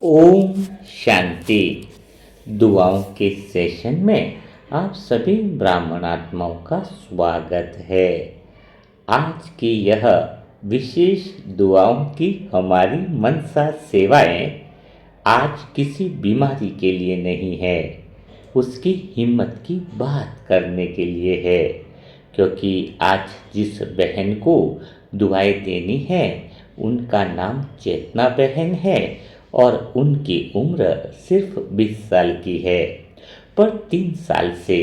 ओम शांति। दुआओं के सेशन में आप सभी ब्राह्मण आत्माओं का स्वागत है। आज की यह विशेष दुआओं की हमारी मनसा सेवाएं आज किसी बीमारी के लिए नहीं है, उसकी हिम्मत की बात करने के लिए है। क्योंकि आज जिस बहन को दुआएं देनी है उनका नाम चेतना बहन है और उनकी उम्र सिर्फ 20 साल की है, पर 3 साल से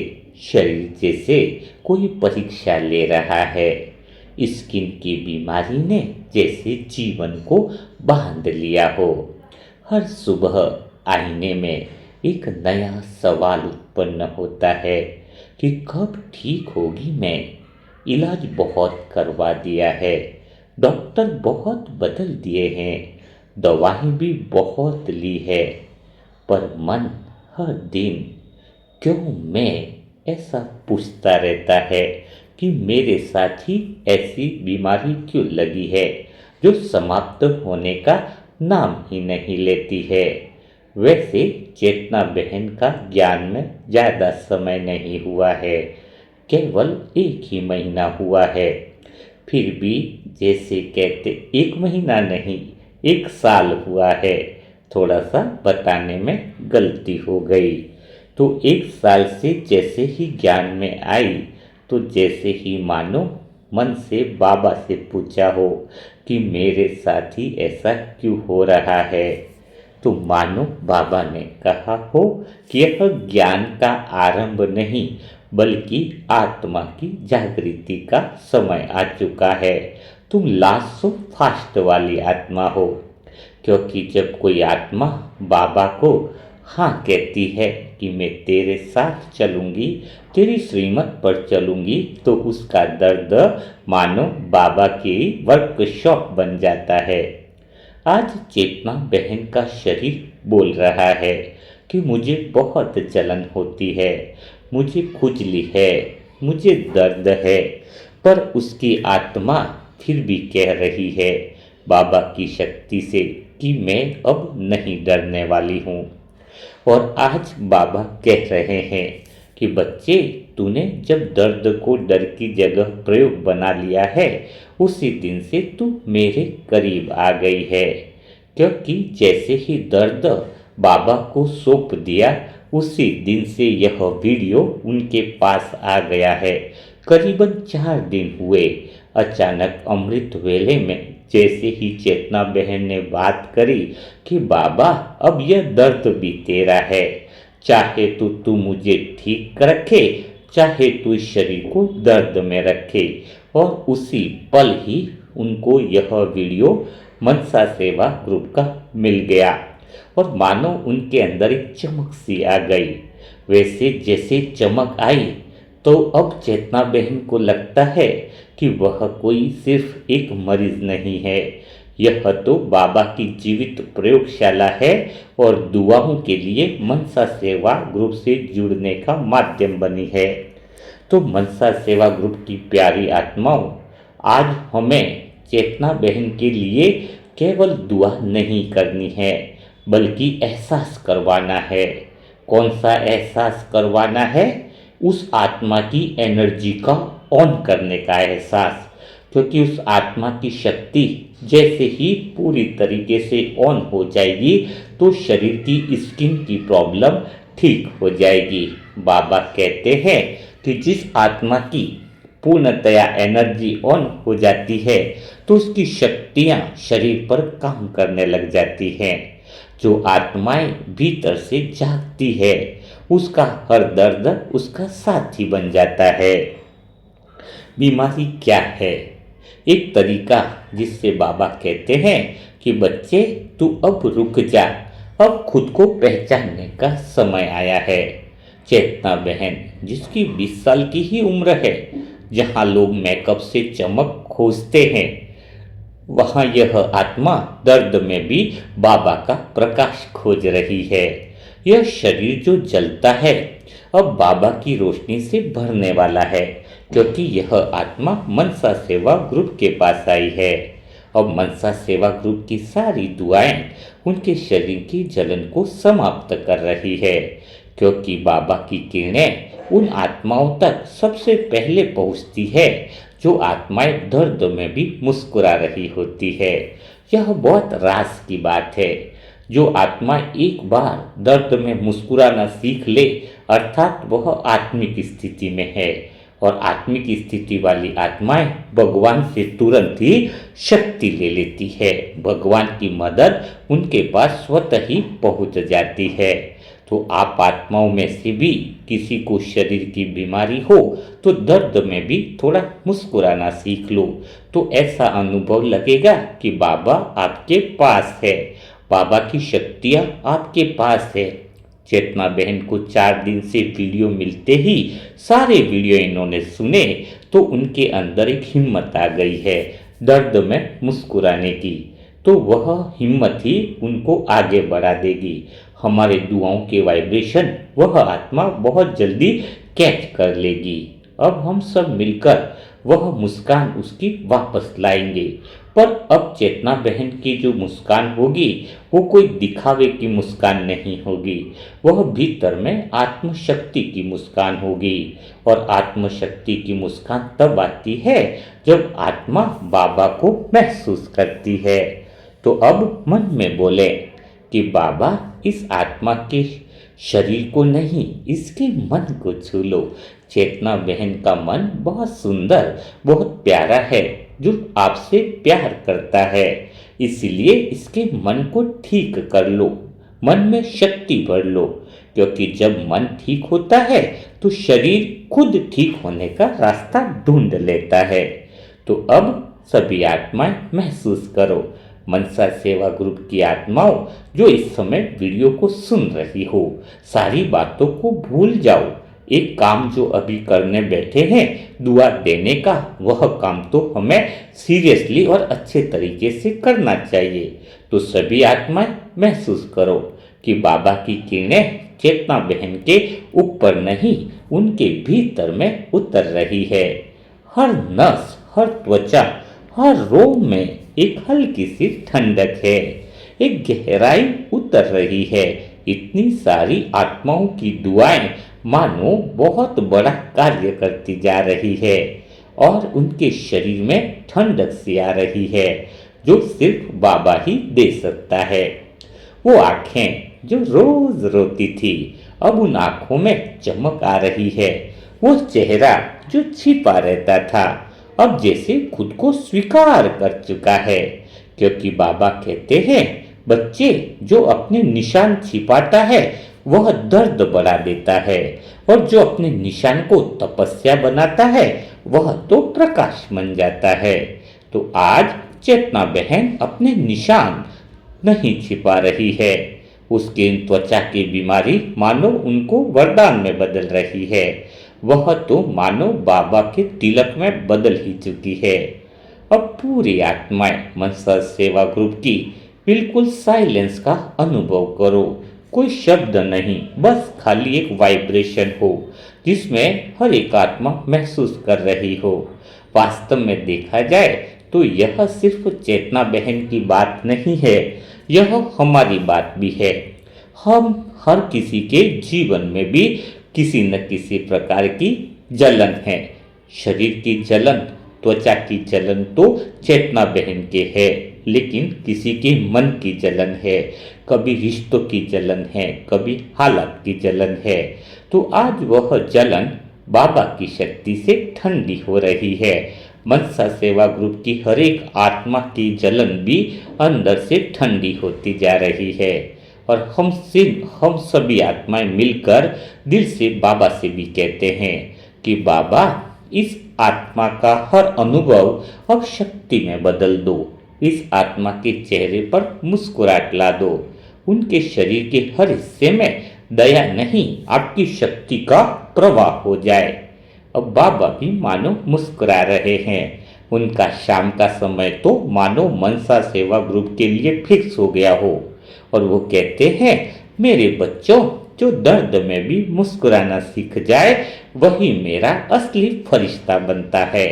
शरीर जैसे कोई परीक्षा ले रहा है। स्किन की बीमारी ने जैसे जीवन को बांध लिया हो। हर सुबह आईने में एक नया सवाल उत्पन्न होता है कि कब ठीक होगी मैं। इलाज बहुत करवा दिया है, डॉक्टर बहुत बदल दिए हैं, दवाएं भी बहुत ली है, पर मन हर दिन क्यों मैं ऐसा पूछता रहता है कि मेरे साथ ही ऐसी बीमारी क्यों लगी है जो समाप्त होने का नाम ही नहीं लेती है। वैसे चेतना बहन का ज्ञान में ज़्यादा समय नहीं हुआ है, केवल 1 ही महीना हुआ है। फिर भी जैसे कहते 1 महीना नहीं 1 साल हुआ है। थोड़ा सा बताने में गलती हो गई। तो 1 साल से जैसे ही ज्ञान में आई तो जैसे ही मानो मन से बाबा से पूछा हो कि मेरे साथ ही ऐसा क्यों हो रहा है, तो मानो बाबा ने कहा हो कि यह ज्ञान का आरंभ नहीं बल्कि आत्मा की जागृति का समय आ चुका है। तुम लास्ट सो फास्ट वाली आत्मा हो। क्योंकि जब कोई आत्मा बाबा को हाँ कहती है कि मैं तेरे साथ चलूंगी, तेरी श्रीमत पर चलूंगी, तो उसका दर्द मानो बाबा की वर्कशॉप बन जाता है। आज चेतना बहन का शरीर बोल रहा है कि मुझे बहुत जलन होती है, मुझे खुजली है, मुझे दर्द है, पर उसकी आत्मा फिर भी कह रही है बाबा की शक्ति से कि मैं अब नहीं डरने वाली हूँ। और आज बाबा कह रहे हैं कि बच्चे, तूने जब दर्द को डर की जगह प्रयोग बना लिया है उसी दिन से तू मेरे करीब आ गई है। क्योंकि जैसे ही दर्द बाबा को सौंप दिया उसी दिन से यह वीडियो उनके पास आ गया है। करीबन 4 दिन हुए। अचानक अमृत वेले में जैसे ही चेतना बहन ने बात करी कि बाबा अब यह दर्द भी तेरा है, चाहे तो तू मुझे ठीक रखे, चाहे तू इस शरीर को दर्द में रखे। और उसी पल ही उनको यह वीडियो मनसा सेवा ग्रुप का मिल गया और मानो उनके अंदर एक चमक सी आ गई। वैसे जैसे चमक आई तो अब चेतना बहन को लगता है कि वह कोई सिर्फ एक मरीज नहीं है, यह तो बाबा की जीवित प्रयोगशाला है और दुआओं के लिए मनसा सेवा ग्रुप से जुड़ने का माध्यम बनी है। तो मनसा सेवा ग्रुप की प्यारी आत्माओं, आज हमें चेतना बहन के लिए केवल दुआ नहीं करनी है बल्कि एहसास करवाना है। कौन सा एहसास करवाना है? उस आत्मा की एनर्जी का ऑन करने का एहसास। क्योंकि उस आत्मा की शक्ति जैसे ही पूरी तरीके से ऑन हो जाएगी तो शरीर की स्किन की प्रॉब्लम ठीक हो जाएगी। बाबा कहते हैं कि जिस आत्मा की पूर्णतया एनर्जी ऑन हो जाती है तो उसकी शक्तियां शरीर पर काम करने लग जाती हैं। जो आत्माएं भीतर से जागती है उसका हर दर्द उसका साथी बन जाता है। बीमारी क्या है? एक तरीका जिससे बाबा कहते हैं कि बच्चे तू अब रुक जा, अब खुद को पहचानने का समय आया है। चेतना बहन जिसकी 20 साल की ही उम्र है, जहां लोग मेकअप से चमक खोजते हैं, वहां यह आत्मा दर्द में भी बाबा का प्रकाश खोज रही है। यह शरीर जो जलता है अब बाबा की रोशनी से भरने वाला है, क्योंकि यह आत्मा मनसा सेवा ग्रुप के पास आई है। अब मनसा सेवा ग्रुप की सारी दुआएं उनके शरीर की जलन को समाप्त कर रही है, क्योंकि बाबा की किरणें उन आत्माओं तक सबसे पहले पहुंचती है जो आत्माएं दर्द में भी मुस्कुरा रही होती है। यह बहुत राज की बात है। जो आत्मा एक बार दर्द में मुस्कुराना सीख ले, अर्थात वह आत्मिक स्थिति में है, और आत्मिक स्थिति वाली आत्माएं भगवान से तुरंत ही शक्ति ले लेती है। भगवान की मदद उनके पास स्वतः ही पहुंच जाती है। तो आप आत्माओं में से भी किसी को शरीर की बीमारी हो तो दर्द में भी थोड़ा मुस्कुराना सीख लो, तो ऐसा अनुभव लगेगा कि बाबा आपके पास है, बाबा की शक्तियाँ आपके पास है। चेतना बहन को 4 दिन से वीडियो मिलते ही सारे वीडियो इन्होंने सुने तो उनके अंदर एक हिम्मत आ गई है दर्द में मुस्कुराने की, तो वह हिम्मत ही उनको आगे बढ़ा देगी। हमारे दुआओं के वाइब्रेशन वह आत्मा बहुत जल्दी कैच कर लेगी। अब हम सब मिलकर वह मुस्कान उसकी वापस लाएंगे। पर अब चेतना बहन की जो मुस्कान होगी वो कोई दिखावे की मुस्कान नहीं होगी, वह भीतर में आत्मशक्ति की मुस्कान होगी। और आत्मशक्ति की मुस्कान तब आती है जब आत्मा बाबा को महसूस करती है। तो अब मन में बोले कि बाबा इस आत्मा के शरीर को नहीं, इसके मन को छू लो। चेतना बहन का मन बहुत सुंदर, बहुत प्यारा है, जो आपसे प्यार करता है, इसलिए इसके मन को ठीक कर लो, मन में शक्ति भर लो, क्योंकि जब मन ठीक होता है तो शरीर खुद ठीक होने का रास्ता ढूंढ लेता है। तो अब सभी आत्माएं महसूस करो, मनसा सेवा ग्रुप की आत्माओं जो इस समय वीडियो को सुन रही हो, सारी बातों को भूल जाओ। एक काम जो अभी करने बैठे हैं दुआ देने का, वह काम तो हमें सीरियसली और अच्छे तरीके से करना चाहिए। तो सभी आत्माएं महसूस करो कि बाबा की किरणें चेतना बहन के ऊपर नहीं, उनके भीतर में उतर रही है। हर नस, हर त्वचा, हर रोम में एक हल्की सी ठंडक है, एक गहराई उतर रही है। इतनी सारी आत्माओं की दुआएं मानो बहुत बड़ा कार्य करती जा रही है और उनके शरीर में ठंडक सी आ रही है जो सिर्फ बाबा ही दे सकता है। वो आंखें जो रोज रोती थी अब उन आंखों में चमक आ रही है। वो चेहरा जो छिपा रहता था अब जैसे खुद को स्वीकार कर चुका है, क्योंकि बाबा कहते हैं बच्चे जो अपने निशान छिपाता है वह दर्द बढ़ा देता है, और जो अपने निशान को तपस्या बनाता है वह तो प्रकाश बन जाता है। तो आज चेतना बहन अपने निशान नहीं छिपा रही है, उसके त्वचा की बीमारी मानो उनको वरदान में बदल रही है, वह तो मानो बाबा के तिलक में बदल ही चुकी है। अब पूरी आत्माएं मनसा सेवा ग्रुप की बिल्कुल साइलेंस का अनुभव करो, कोई शब्द नहीं, बस खाली एक वाइब्रेशन हो जिसमें हर एक आत्मा महसूस कर रही हो। वास्तव में देखा जाए तो यह सिर्फ चेतना बहन की बात नहीं है, यह हमारी बात भी है। हम हर किसी के जीवन में भी किसी न किसी प्रकार की जलन है। शरीर की जलन, त्वचा की जलन तो चेतना बहन के है, लेकिन किसी के मन की जलन है, कभी रिश्तों की जलन है, कभी हालत की जलन है। तो आज वह जलन बाबा की शक्ति से ठंडी हो रही है। मनसा सेवा ग्रुप की हर एक आत्मा की जलन भी अंदर से ठंडी होती जा रही है, और हम सभी आत्माएं मिलकर दिल से बाबा से भी कहते हैं कि बाबा इस आत्मा का हर अनुभव अब शक्ति में बदल दो, इस आत्मा के चेहरे पर मुस्कुराहट ला दो, उनके शरीर के हर हिस्से में दया नहीं आपकी शक्ति का प्रवाह हो जाए। अब बाबा भी मानो मुस्कुरा रहे हैं, उनका शाम का समय तो मानो मनसा सेवा ग्रुप के लिए फिक्स हो गया हो, और वो कहते हैं मेरे बच्चों जो दर्द में भी मुस्कुराना सीख जाए वही मेरा असली फरिश्ता बनता है।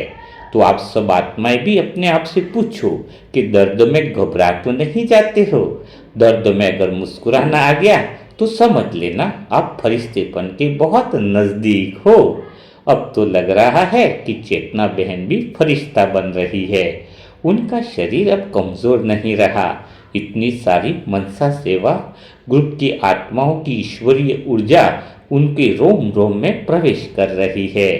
तो आप सब आत्माएं भी अपने आप से पूछो कि दर्द में घबरा तो नहीं जाते हो। दर्द में अगर मुस्कुराना आ गया तो समझ लेना आप फरिश्तेपन के बहुत नजदीक हो। अब तो लग रहा है कि चेतना बहन भी फरिश्ता बन रही है। उनका शरीर अब कमजोर नहीं रहा। इतनी सारी मनसा सेवा ग्रुप की आत्माओं की ईश्वरीय ऊर्जा उनके रोम रोम में प्रवेश कर रही है।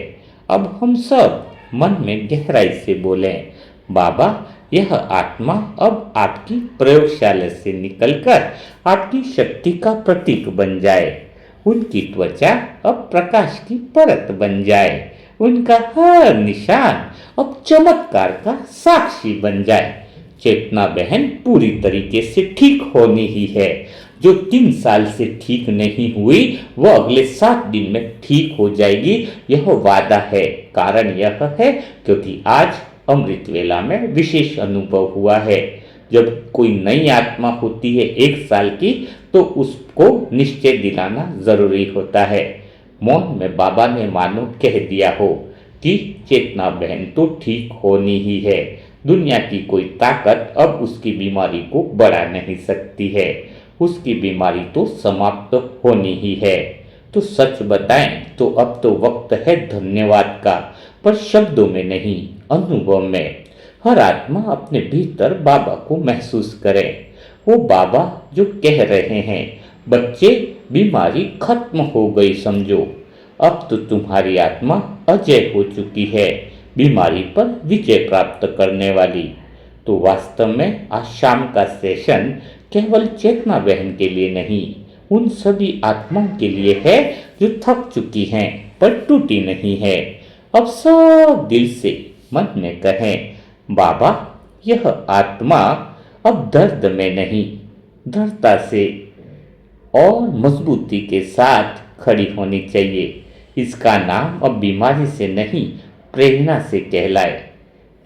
अब हम सब मन में गहराई से बोलें, बाबा यह आत्मा अब आपकी प्रयोगशाला से निकलकर आपकी शक्ति का प्रतीक बन जाए। उनकी त्वचा अब प्रकाश की परत बन जाए। उनका हर निशान अब चमत्कार का साक्षी बन जाए। चेतना बहन पूरी तरीके से ठीक होनी ही है। जो 3 साल से ठीक नहीं हुई वह अगले 7 दिन में ठीक हो जाएगी, यह वादा है। कारण यह है क्योंकि आज अमृत वेला में विशेष अनुभव हुआ है। जब कोई नई आत्मा होती है 1 साल की तो उसको निश्चय दिलाना जरूरी होता है। मौन में बाबा ने मानो कह दिया हो कि चेतना बहन तो ठीक होनी ही है। दुनिया की कोई ताकत अब उसकी बीमारी को बढ़ा नहीं सकती है। उसकी बीमारी तो समाप्त होनी ही है। तो सच बताएं तो अब तो वक्त है धन्यवाद का, पर शब्दों में नहीं, अनुभव में। हर आत्मा अपने भीतर बाबा को महसूस करे। वो बाबा जो कह रहे हैं, बच्चे बीमारी खत्म हो गई समझो। अब तो तुम्हारी आत्मा अजय हो चुकी है, बीमारी पर विजय प्राप्त करने वाली। तो वास्तव में आज शाम का सेशन केवल चेतना बहन के लिए नहीं, उन सभी आत्माओं के लिए है जो थक चुकी हैं पर टूटी नहीं है। अब सब दिल से मन में कहें, बाबा यह आत्मा अब दर्द में नहीं, दृढ़ता से और मजबूती के साथ खड़ी होनी चाहिए। इसका नाम अब बीमारी से नहीं, प्रेरणा से कहलाए।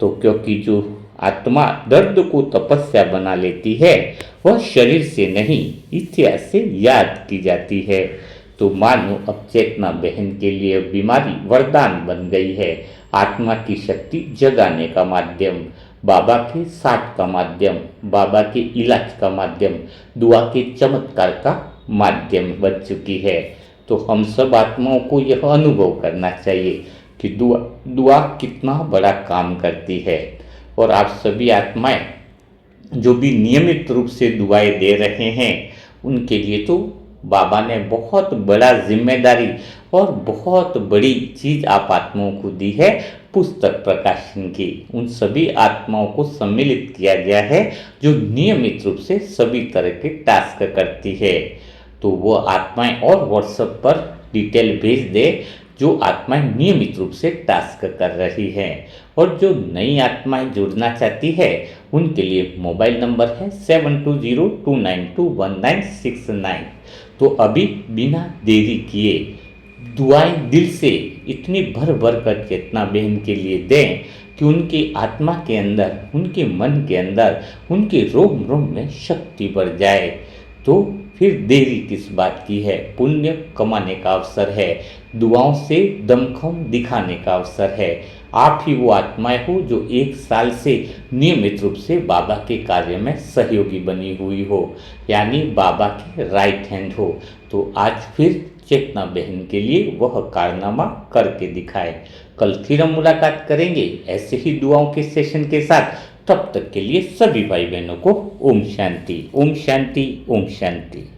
तो क्योंकि जो आत्मा दर्द को तपस्या बना लेती है वह शरीर से नहीं, इतिहास से याद की जाती है। तो मानो अब चेतना बहन के लिए बीमारी वरदान बन गई है। आत्मा की शक्ति जगाने का माध्यम, बाबा के साथ का माध्यम, बाबा के इलाज का माध्यम, दुआ के चमत्कार का माध्यम बन चुकी है। तो हम सब आत्माओं को यह अनुभव करना चाहिए कि दुआ कितना बड़ा काम करती है। और आप सभी आत्माएं जो भी नियमित रूप से दुआएं दे रहे हैं उनके लिए तो बाबा ने बहुत बड़ा जिम्मेदारी और बहुत बड़ी चीज आप आत्माओं को दी है, पुस्तक प्रकाशन की। उन सभी आत्माओं को सम्मिलित किया गया है जो नियमित रूप से सभी तरह के टास्क करती है। तो वो आत्माएं और व्हाट्सएप पर डिटेल भेज दे जो आत्माएं नियमित रूप से टास्क कर रही हैं। और जो नई आत्माएं जुड़ना चाहती है उनके लिए मोबाइल नंबर है 7202921969। तो अभी बिना देरी किए दुआएं दिल से इतनी भर भर कर चेतना बहन के लिए दें कि उनकी आत्मा के अंदर, उनके मन के अंदर, उनके रोम रोम में शक्ति बढ़ जाए। तो फिर देरी किस बात की है, पुण्य कमाने का अवसर है, दुआओं से दमखम दिखाने का अवसर है। आप ही वो आत्माएं हो जो 1 साल से नियमित रूप से बाबा के कार्य में सहयोगी बनी हुई हो, यानी बाबा के राइट हैंड हो। तो आज फिर चेतना बहन के लिए वह कारनामा करके दिखाए। कल फिर हम मुलाकात करेंगे ऐसे ही दुआओं के सेशन के साथ। तब तक के लिए सभी भाई बहनों को ओम शांति, ओम शांति, ओम शांति।